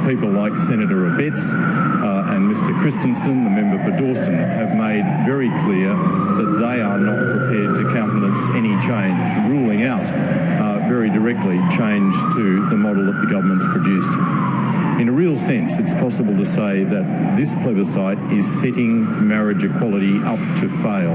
people like Senator Abetz and Mr Christensen, the member for Dawson, have made very clear that they are not prepared to countenance any change, ruling out very directly change to the model that the government's produced. In a real sense, it's possible to say that this plebiscite is setting marriage equality up to fail.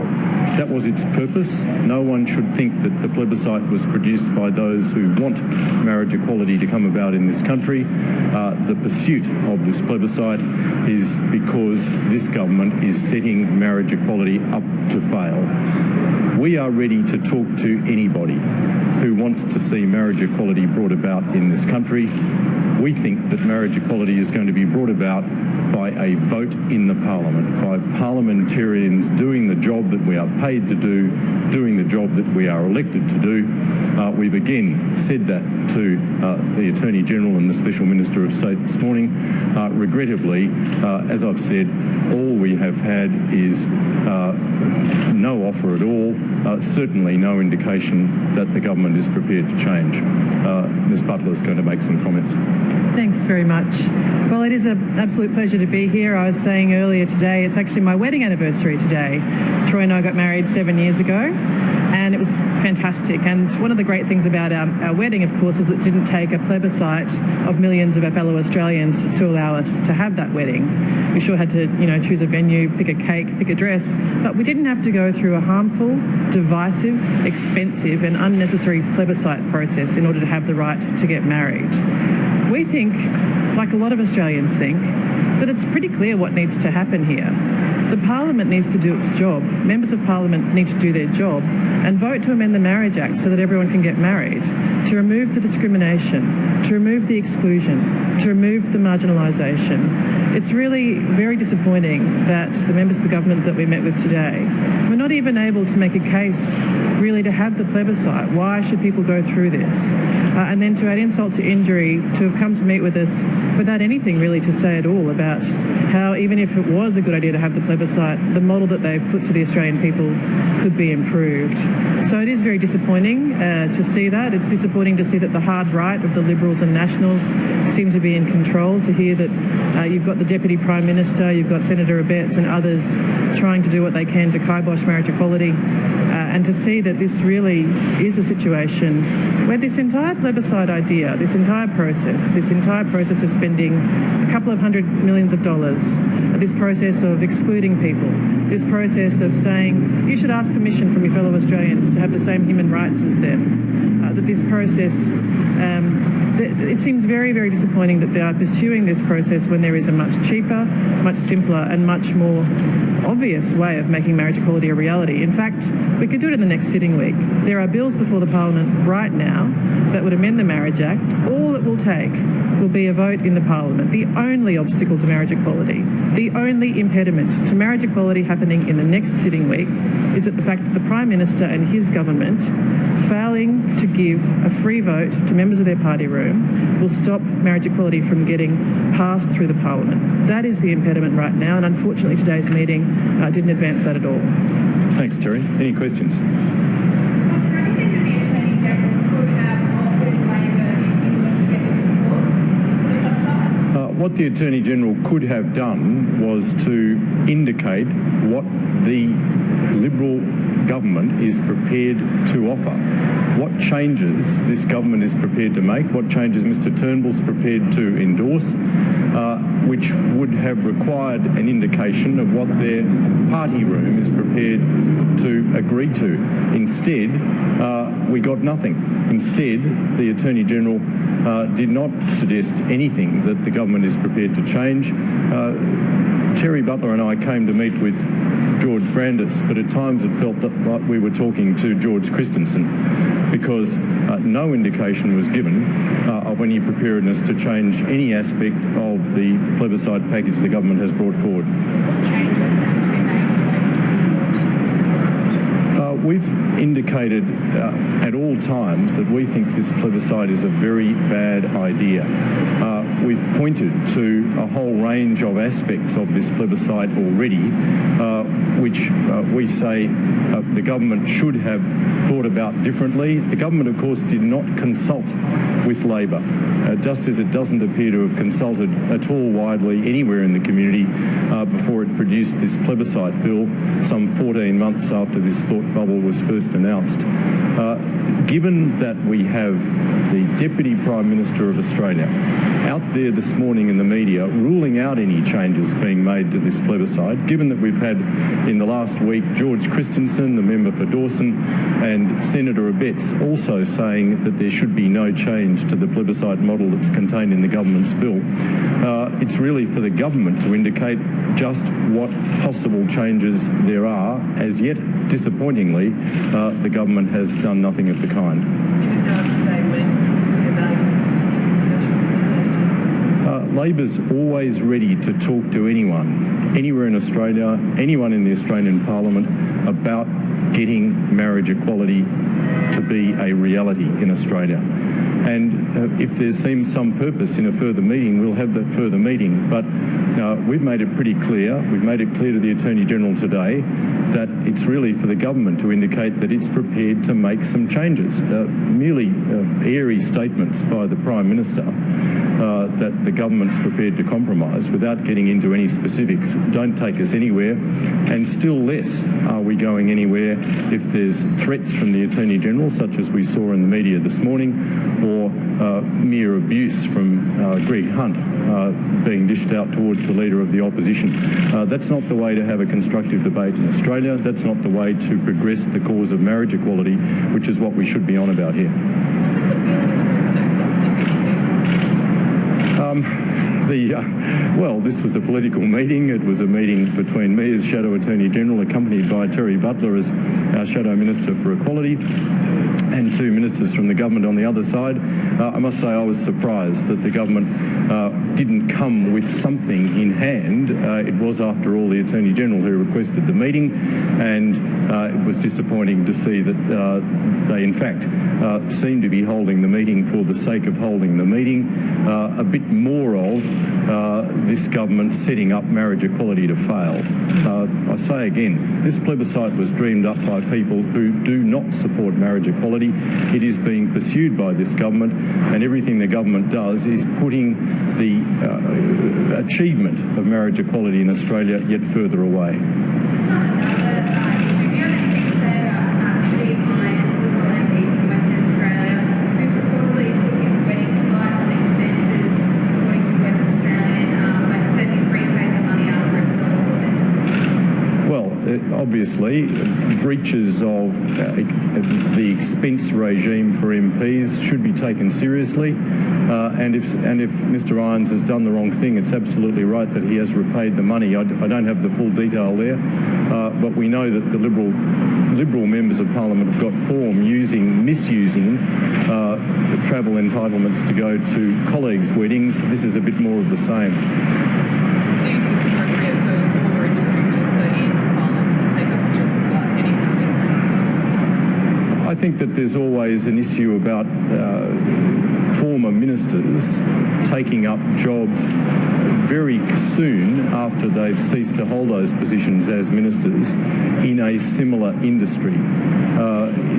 That was its purpose. No one should think that the plebiscite was produced by those who want marriage equality to come about in this country. The pursuit of this plebiscite is because this government is setting marriage equality up to fail. We are ready to talk to anybody who wants to see marriage equality brought about in this country. We think that marriage equality is going to be brought about by a vote in the Parliament, by parliamentarians doing the job that we are paid to do, doing the job that we are elected to do. We've again said that to the Attorney-General and the Special Minister of State this morning. Regrettably, as I've said, all we have had is no offer at all, certainly no indication that the government is prepared to change. Ms Butler is going to make some comments. Thanks very much. Well, it is an absolute pleasure to be here. I was saying earlier today, it's actually my wedding anniversary today. Troy and I got married 7 years ago, and it was fantastic. And one of the great things about our wedding, of course, was it didn't take a plebiscite of millions of our fellow Australians to allow us to have that wedding. We sure had to, choose a venue, pick a cake, pick a dress, but we didn't have to go through a harmful, divisive, expensive and unnecessary plebiscite process in order to have the right to get married. We think, like a lot of Australians think, that it's pretty clear what needs to happen here. The Parliament needs to do its job. Members of Parliament need to do their job and vote to amend the Marriage Act so that everyone can get married, to remove the discrimination, to remove the exclusion, to remove the marginalisation. It's really very disappointing that the members of the government that we met with today were not even able to make a case really to have the plebiscite. Why should people go through this? And then to add insult to injury, to have come to meet with us without anything really to say at all about how, even if it was a good idea to have the plebiscite, the model that they've put to the Australian people could be improved. So it is very disappointing to see that. It's disappointing to see that the hard right of the Liberals and Nationals seem to be in control, to hear that you've got the Deputy Prime Minister, you've got Senator Abetz and others trying to do what they can to kibosh marriage equality, and to see that this really is a situation where this entire plebiscite idea, this entire process of spending a couple of $100 million, this process of excluding people, this process of saying you should ask permission from your fellow Australians to have the same human rights as them, that this process, it seems very, very disappointing that they are pursuing this process when there is a much cheaper, much simpler and much more obvious way of making marriage equality a reality. In fact, we could do it in the next sitting week. There are bills before the Parliament right now that would amend the Marriage Act. All it will take will be a vote in the Parliament. The only obstacle to marriage equality, the only impediment to marriage equality happening in the next sitting week is that the fact that the Prime Minister and his government failing to give a free vote to members of their party room will stop marriage equality from getting passed through the Parliament. That is the impediment right now, and unfortunately today's meeting didn't advance that at all. Thanks, Terry. Any questions? Was there anything that the Attorney General could have offered Labor in order to get your support for the plebiscite? What the Attorney-General could have done was to indicate what the Liberal government is prepared to offer, what changes this government is prepared to make, what changes Mr Turnbull's prepared to endorse, which would have required an indication of what their party room is prepared to agree to. Instead, we got nothing. Instead, the Attorney-General did not suggest anything that the government is prepared to change. Terri Butler and I came to meet with George Brandis, but at times it felt like we were talking to George Christensen, because no indication was given of any preparedness to change any aspect of the plebiscite package the government has brought forward. What changes have to be made for support? We've indicated at all times that we think this plebiscite is a very bad idea. We've pointed to a whole range of aspects of this plebiscite already, which we say the government should have thought about differently. The government, of course, did not consult with Labor, just as it doesn't appear to have consulted at all widely anywhere in the community before it produced this plebiscite bill some 14 months after this thought bubble was first announced. Given that we have the Deputy Prime Minister of Australia out there this morning in the media ruling out any changes being made to this plebiscite, given that we've had in the last week George Christensen, the member for Dawson, and Senator Abetz also saying that there should be no change to the plebiscite model that's contained in the government's bill, it's really for the government to indicate just what possible changes there are. As yet, disappointingly, the government has done nothing of the kind. Labor's always ready to talk to anyone, anywhere in Australia, anyone in the Australian Parliament, about getting marriage equality to be a reality in Australia. And if there seems some purpose in a further meeting, we'll have that further meeting. But we've made it pretty clear, we've made it clear to the Attorney General today that it's really for the government to indicate that it's prepared to make some changes. Merely airy statements by the Prime Minister that the government's prepared to compromise without getting into any specifics don't take us anywhere, and still less are we going anywhere if there's threats from the Attorney General, such as we saw in the media this morning, or mere abuse from Greg Hunt being dished out towards the Leader of the Opposition. That's not the way to have a constructive debate in Australia. That's not the way to progress the cause of marriage equality, which is what we should be on about here. Well, this was a political meeting. It was a meeting between me as Shadow Attorney General, accompanied by Terri Butler as our Shadow Minister for Equality, and two ministers from the government on the other side. I must say I was surprised that the government didn't come with something in hand. It was, after all, the Attorney General who requested the meeting, and it was disappointing to see that they, in fact, seem to be holding the meeting for the sake of holding the meeting. A bit more of this government setting up marriage equality to fail. I say again, this plebiscite was dreamed up by people who do not support marriage equality. It is being pursued by this government, and everything the government does is putting the achievement of marriage equality in Australia yet further away. Just on another issue, do you have anything to say about Steve Irons, Liberal MP from Western Australia, who's reportedly took his wedding flight on expenses, according to West Australian, but says he's repaid the money after a civil event? Well, obviously, breaches of the expense regime for MPs should be taken seriously. And if Mr Irons has done the wrong thing, it's absolutely right that he has repaid the money. I don't have the full detail there, but we know that the Liberal members of Parliament have got form misusing travel entitlements to go to colleagues' weddings. This is a bit more of the same. I think that there's always an issue about former ministers taking up jobs very soon after they've ceased to hold those positions as ministers in a similar industry.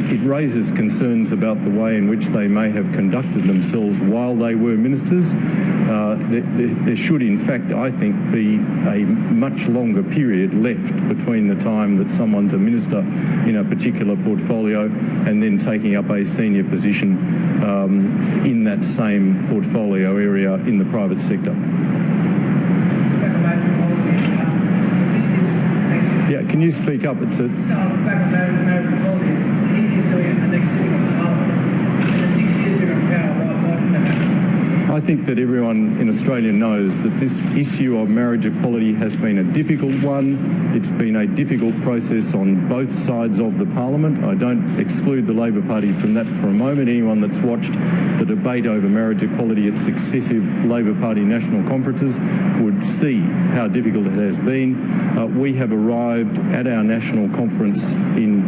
It raises concerns about the way in which they may have conducted themselves while they were ministers. There should, in fact, I think, be a much longer period left between the time that someone's a minister in a particular portfolio and then taking up a senior position in that same portfolio area in the private sector. Yeah, can you speak up? It's a... I think that everyone in Australia knows that this issue of marriage equality has been a difficult one. It's been a difficult process on both sides of the Parliament. I don't exclude the Labor Party from that for a moment. Anyone that's watched the debate over marriage equality at successive Labor Party national conferences would see how difficult it has been. We have arrived at our national conference in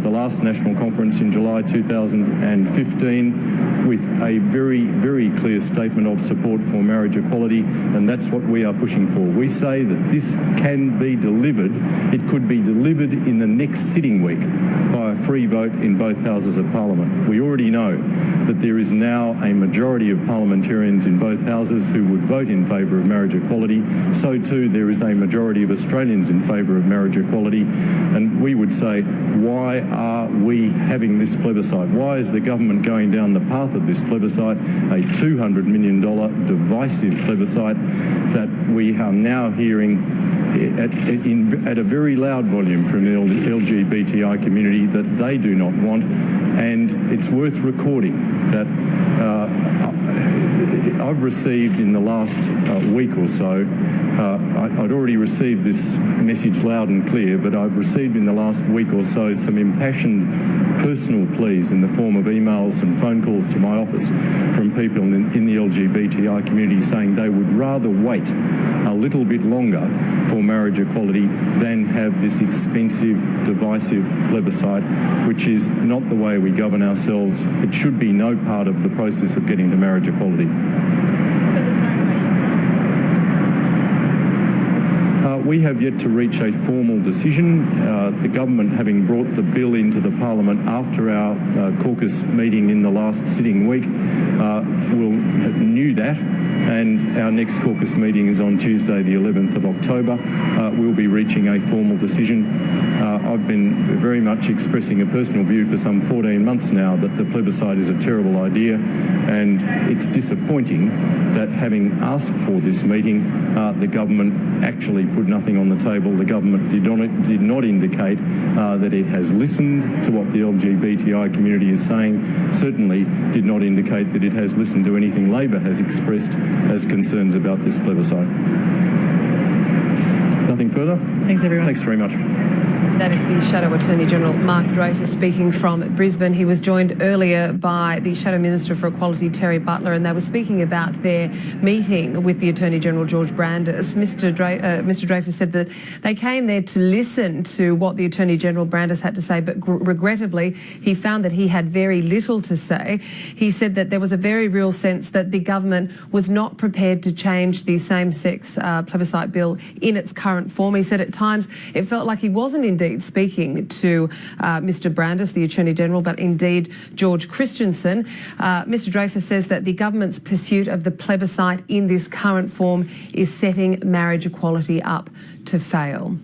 the last national conference in July 2015 with a very, very clear statement of support for marriage equality, and that's what we are pushing for. We say that this can be delivered. It could be delivered in the next sitting week by a free vote in both houses of Parliament. We already know that there is now a majority of parliamentarians in both houses who would vote in favour of marriage equality. So too there is a majority of Australians in favour of marriage equality. And we would say, why are we having this plebiscite? Why is the government going down the path of this plebiscite, a $200 million divisive plebiscite that we are now hearing at a very loud volume from the LGBTI community that they do not want? And it's worth recording that I've received in the last week or so, I'd already received this message loud and clear, but I've received in the last week or so some impassioned personal pleas in the form of emails and phone calls to my office from people in the LGBTI community saying they would rather wait a little bit longer for marriage equality than have this expensive, divisive plebiscite, which is not the way we govern ourselves. It should be no part of the process of getting to marriage equality. We have yet to reach a formal decision. The government, having brought the bill into the Parliament after our caucus meeting in the last sitting week, knew that, and our next caucus meeting is on Tuesday the 11th of October. We'll be reaching a formal decision. I've been very much expressing a personal view for some 14 months now that the plebiscite is a terrible idea, and it's disappointing that having asked for this meeting, the government actually put nothing on the table. The government did not indicate that it has listened to what the LGBTI community is saying, certainly did not indicate that it has listened to anything Labor has expressed as concerns about this plebiscite. Nothing further? Thanks, everyone. Thanks very much. That is the Shadow Attorney General Mark Dreyfus speaking from Brisbane. He was joined earlier by the Shadow Minister for Equality, Terri Butler, and they were speaking about their meeting with the Attorney General George Brandis. Mr. Dreyfus said that they came there to listen to what the Attorney General Brandis had to say, but regrettably he found that he had very little to say. He said that there was a very real sense that the government was not prepared to change the same-sex plebiscite bill in its current form. He said at times it felt like he wasn't indeed speaking to Mr. Brandis, the Attorney General, but indeed George Christensen. Mr. Dreyfus says that the government's pursuit of the plebiscite in this current form is setting marriage equality up to fail.